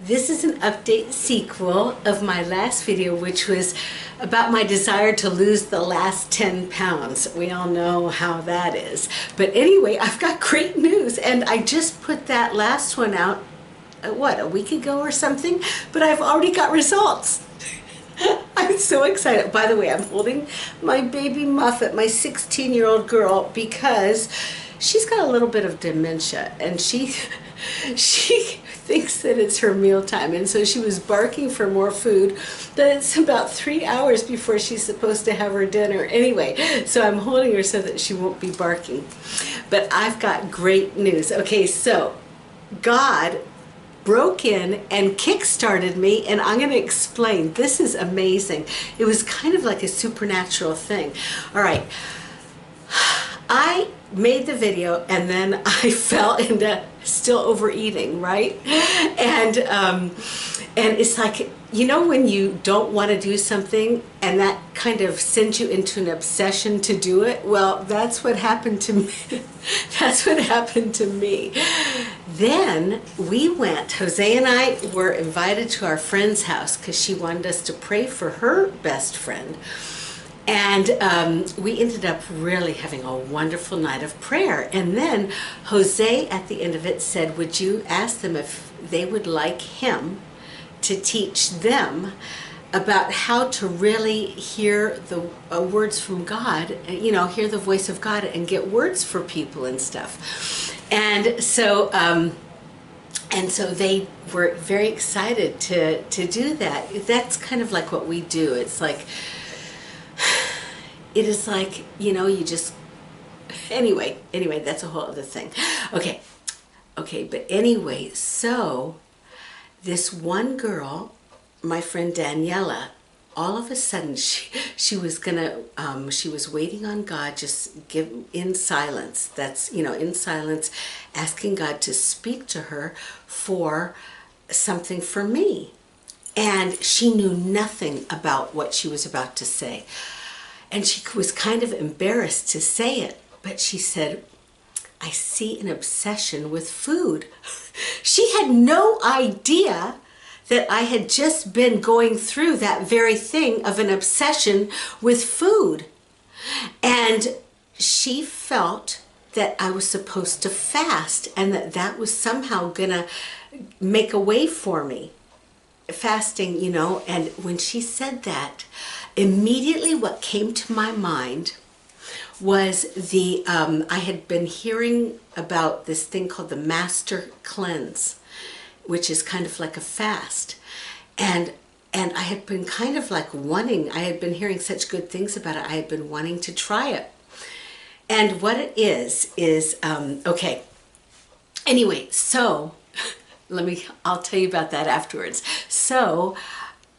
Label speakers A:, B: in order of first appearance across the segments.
A: This is an update sequel of my last video, which was about my desire to lose the last 10 pounds. We all know how that is. But anyway, I've got great news, and I just put that last one out, a week ago or something, but I've already got results. I'm so excited. By the way, I'm holding my baby Muffet, my 16-year-old girl, because she's got a little bit of dementia, and she thinks that it's her mealtime, and so she was barking for more food, but it's about 3 hours before she's supposed to have her dinner. Anyway, so I'm holding her so that she won't be barking. But I've got great news. Okay, so God broke in and kick-started me, and I'm going to explain. This is amazing. It was kind of like a supernatural thing. All right. I made the video and then I fell into still overeating, right? And it's like, you know, when you don't want to do something and that kind of sends you into an obsession to do it. Well, that's what happened to me. That's what happened to me. Then we went, Jose and I were invited to our friend's house because she wanted us to pray for her best friend. And we ended up really having a wonderful night of prayer. And then Jose at the end of it said, would you ask them if they would like him to teach them about how to really hear the words from God, you know, hear the voice of God and get words for people and stuff. And so they were very excited to do that. That's kind of like what we do. It's like, it is like, you know, you just, anyway, that's a whole other thing. Okay, but anyway, so this one girl, my friend Daniela, all of a sudden she was gonna, she was waiting on God, just in silence. That's, you know, in silence, asking God to speak to her for something for me. And she knew nothing about what she was about to say. And she was kind of embarrassed to say it, but she said, I see an obsession with food. She had no idea that I had just been going through that very thing of an obsession with food. And she felt that I was supposed to fast and that was somehow gonna make a way for me. Fasting, you know, and when she said that, immediately what came to my mind was I had been hearing about this thing called the Master Cleanse, which is kind of like a fast. And I had been kind of like wanting, I had been hearing such good things about it, I had been wanting to try it. And what it is, okay, anyway, so I'll tell you about that afterwards. So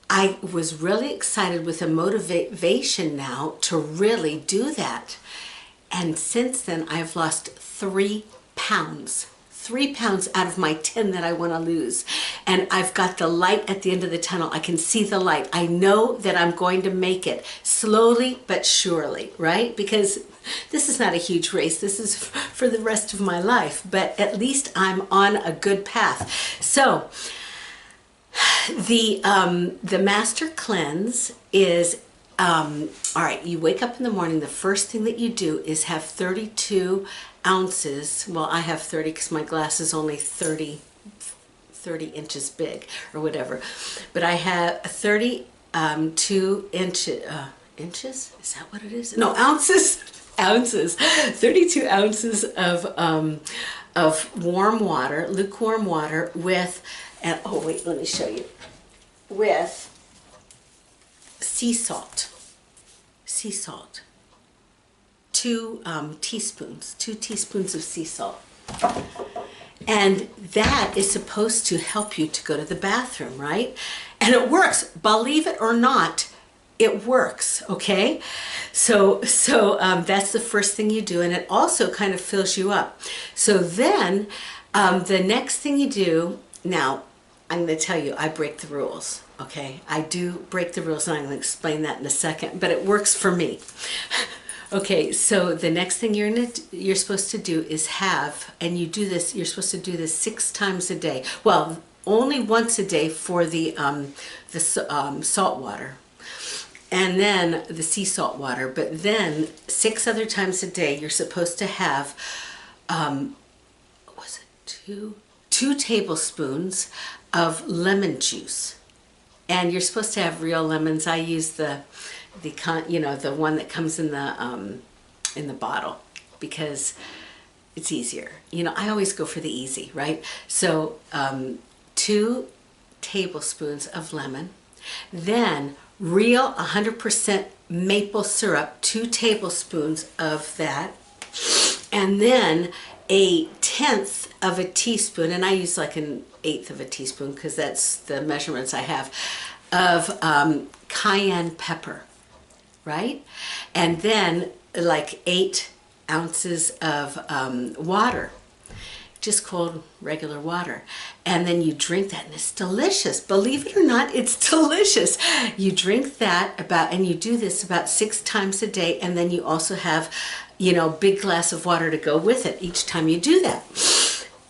A: I was really excited with a motivation now to really do that. And since then, I've lost 3 pounds. 3 pounds out of my 10 that I want to lose. And I've got the light at the end of the tunnel. I can see the light. I know that I'm going to make it slowly but surely, right? Because this is not a huge race. This is for the rest of my life, but at least I'm on a good path. So the Master Cleanse is, all right, you wake up in the morning, the first thing that you do is have 32 ounces. Well, I have 30 because my glass is only 30 inches big or whatever. But I have 32 inches? Is that what it is? No, ounces. 32 ounces of warm water, lukewarm water with, and oh wait, let me show you, with sea salt. 2 teaspoons of sea salt. And that is supposed to help you to go to the bathroom, right? And it works, believe it or not, it works, okay? So that's the first thing you do, and it also kind of fills you up. So then the next thing you do, now I'm going to tell you, I break the rules, okay? I do break the rules, and I'm going to explain that in a second, but it works for me. Okay, so the next thing you're supposed to do is have, and you do this, you're supposed to do this 6 times a day. Well, only once a day for the salt water, and then the sea salt water. But then 6 other times a day, you're supposed to have, was it two tablespoons of lemon juice. And you're supposed to have real lemons. I use the one that comes in the bottle, because it's easier. I always go for the easy, right? So 2 tablespoons of lemon, then real 100% maple syrup, 2 tablespoons of that, and then a 1/10 of a teaspoon, and I use like an 1/8 of a teaspoon because that's the measurements I have, of cayenne pepper, right? And then like 8 ounces of water, just cold regular water. And then you drink that, and it's delicious. Believe it or not, it's delicious. You drink that and you do this about 6 times a day, and then you also have, big glass of water to go with it each time you do that.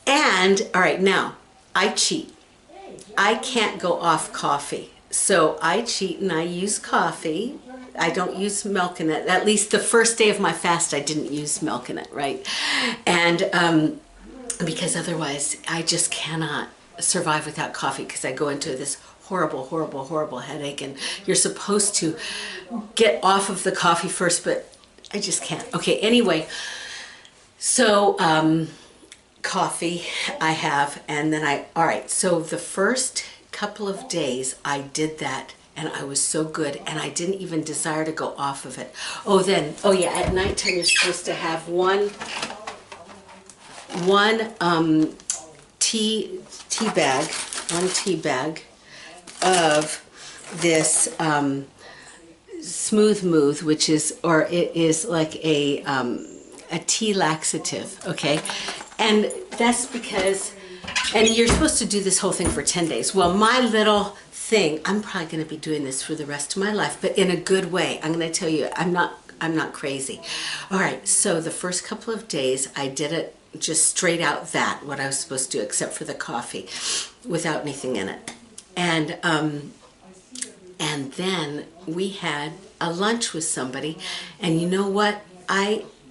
A: And all right, now I cheat. I can't go off coffee. So I cheat and I use coffee. I don't use milk in it. At least the first day of my fast, I didn't use milk in it, right? And because otherwise I just cannot survive without coffee, because I go into this horrible headache, and you're supposed to get off of the coffee first, but I just can't. Okay, anyway, so coffee I have, and then all right, so the first couple of days I did that, and I was so good, and I didn't even desire to go off of it. Oh yeah, at nighttime you're supposed to have one tea bag of this Smooth Move, which is, or it is like a tea laxative, okay? And that's because, and you're supposed to do this whole thing for 10 days. Well, my little thing, I'm probably going to be doing this for the rest of my life, but in a good way. I'm going to tell you, I'm not crazy. All right, so the first couple of days I did it just straight out, that what I was supposed to do, except for the coffee, without anything in it. And then we had a lunch with somebody, and you know what?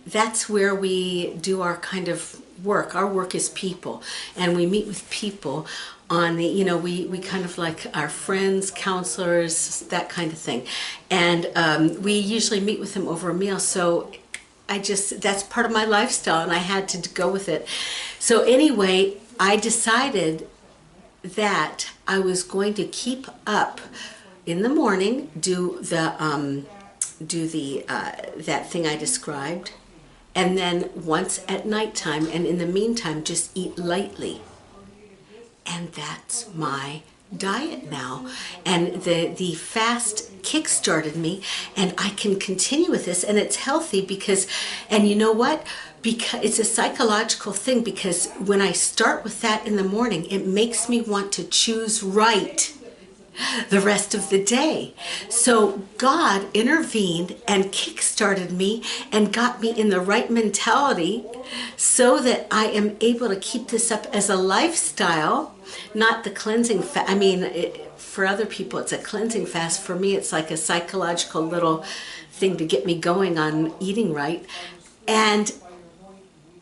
A: That's where we do our kind of work. Our work is people, and we meet with people on the, we kind of like our friends, counselors, that kind of thing. And we usually meet with them over a meal. So that's part of my lifestyle, and I had to go with it. So anyway, I decided that I was going to keep up in the morning, do the that thing I described, and then once at nighttime, and in the meantime just eat lightly. And that's my diet now, and the fast kick-started me, and I can continue with this, and it's healthy because, and you know what, because it's a psychological thing, because when I start with that in the morning, it makes me want to choose right the rest of the day. So God intervened and kick-started me and got me in the right mentality so that I am able to keep this up as a lifestyle, not the cleansing fast. I mean, for other people it's a cleansing fast. For me it's like a psychological little thing to get me going on eating right. And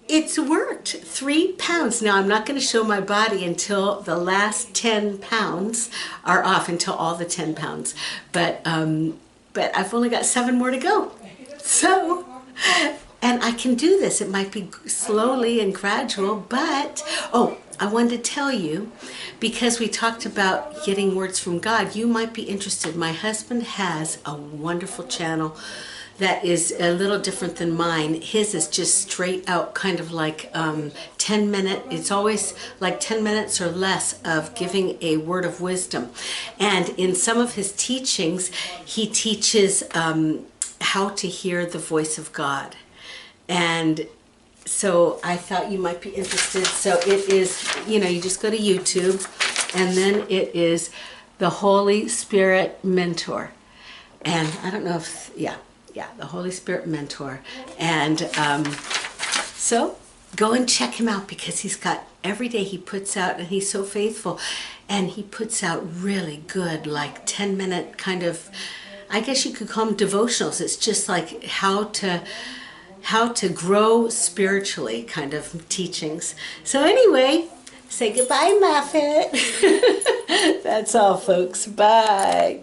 A: it's worked. 3 pounds. Now, I'm not going to show my body until the last 10 pounds are off, until all the 10 pounds. But I've only got 7 more to go. So, and I can do this. It might be slowly and gradual, but, I wanted to tell you, because we talked about getting words from God, you might be interested. My husband has a wonderful channel that is a little different than mine. His is just straight out, kind of like 10-minute, it's always like 10 minutes or less of giving a word of wisdom. And in some of his teachings, he teaches how to hear the voice of God. And so I thought you might be interested. So it is, you just go to YouTube, and then it is the Holy Spirit Mentor. And I don't know if, yeah, the Holy Spirit Mentor. And so go and check him out, because he's got, every day he puts out, and he's so faithful. and he puts out really good, like 10-minute kind of, I guess you could call them devotionals. It's just like how to grow spiritually kind of teachings. So anyway, say goodbye, Muffet. That's all, folks. Bye.